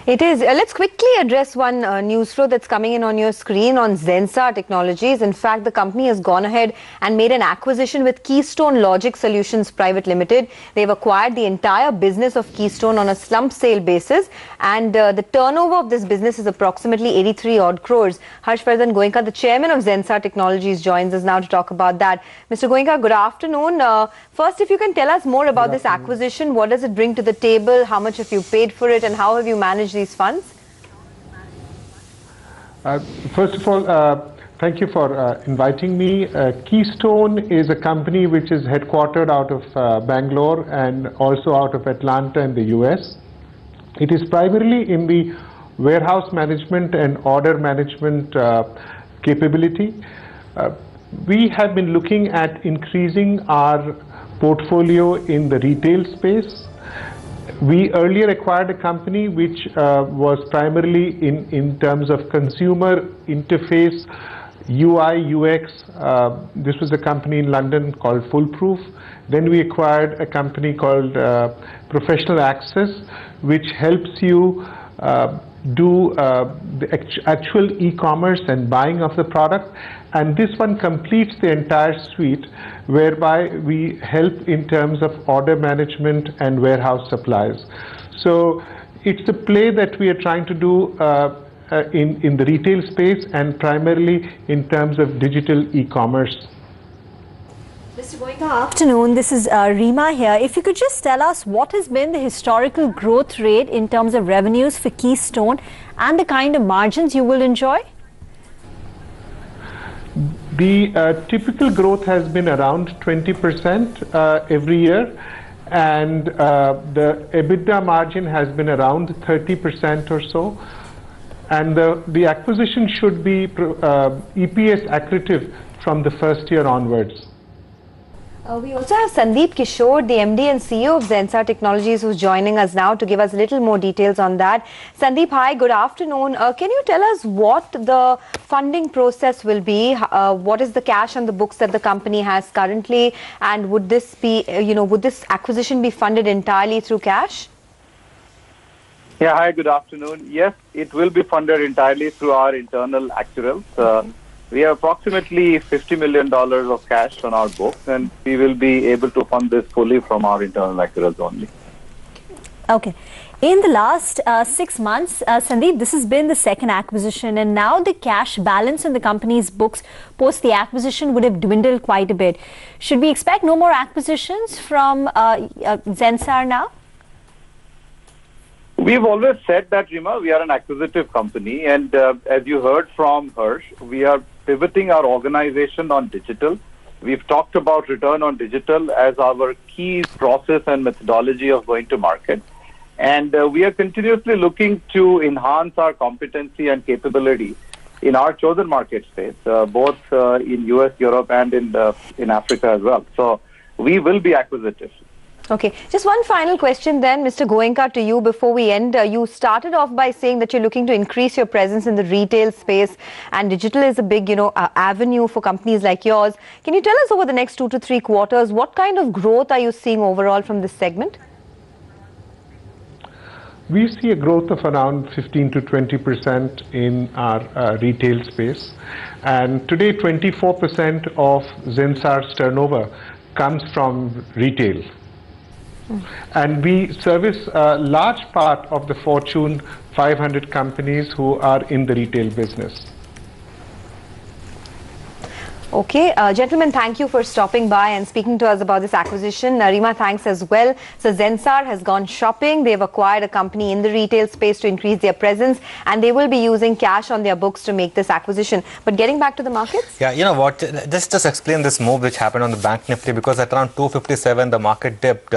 It is. Let's quickly address one news flow that's coming in on your screen on Zensar Technologies. In fact, the company has gone ahead and made an acquisition with Keystone Logic Solutions Private Limited. They've acquired the entire business of Keystone on a slump sale basis, and the turnover of this business is approximately 83 odd crores. Harshvardhan Goenka, the chairman of Zensar Technologies, joins us now to talk about that. Mr. Goenka, good afternoon. First, if you can tell us more about this acquisition, what does it bring to the table, how much have you paid for it, and how have you managed these funds? First of all, thank you for inviting me. Keystone is a company which is headquartered out of Bangalore and also out of Atlanta in the US. It is primarily in the warehouse management and order management capability. We have been looking at increasing our portfolio in the retail space. We earlier acquired a company which was primarily in terms of consumer interface, UI, UX. This was a company in London called Foolproof. Then we acquired a company called Professional Access, which helps you do the actual e-commerce and buying of the product. And this one completes the entire suite, whereby we help in terms of order management and warehouse supplies. So it's a play that we are trying to do in the retail space and primarily in terms of digital e-commerce. Mr. Goenka, afternoon. This is Rima here. If you could just tell us what has been the historical growth rate in terms of revenues for Keystone and the kind of margins you will enjoy? The typical growth has been around 20% every year, and the EBITDA margin has been around 30% or so. And the acquisition should be EPS accretive from the first year onwards. We also have Sandeep Kishore, the MD and CEO of Zensar Technologies, who's joining us now to give us a little more details on that. Sandeep, hi, good afternoon. Can you tell us what the funding process will be? What is the cash on the books that the company has currently? And would this be, would this acquisition be funded entirely through cash? Yeah, hi, good afternoon. Yes, it will be funded entirely through our internal actuals. We have approximately $50 million of cash on our books, and we will be able to fund this fully from our internal accruals only. Okay. In the last 6 months, Sandeep, this has been the second acquisition, and now the cash balance in the company's books post the acquisition would have dwindled quite a bit. Should we expect no more acquisitions from Zensar now? We've always said that, Rima, we are an acquisitive company, and as you heard from Harsh, we are pivoting our organization on digital. We've talked about return on digital as our key process and methodology of going to market. And we are continuously looking to enhance our competency and capability in our chosen market space, both in US, Europe, and in Africa as well. So we will be acquisitive. Okay, just one final question then, Mr. Goenka, to you before we end. You started off by saying that you're looking to increase your presence in the retail space, and digital is a big, avenue for companies like yours. Can you tell us over the next 2 to 3 quarters, what kind of growth are you seeing overall from this segment? We see a growth of around 15 to 20% in our retail space. And today, 24% of Zensar's turnover comes from retail. And we service a large part of the Fortune 500 companies who are in the retail business. Okay, gentlemen, thank you for stopping by and speaking to us about this acquisition. Rima, thanks as well. So Zensar has gone shopping. They've acquired a company in the retail space to increase their presence, and they will be using cash on their books to make this acquisition. But getting back to the markets? Yeah, you know what, just explain this move which happened on the Bank Nifty, because at around 257 the market dipped.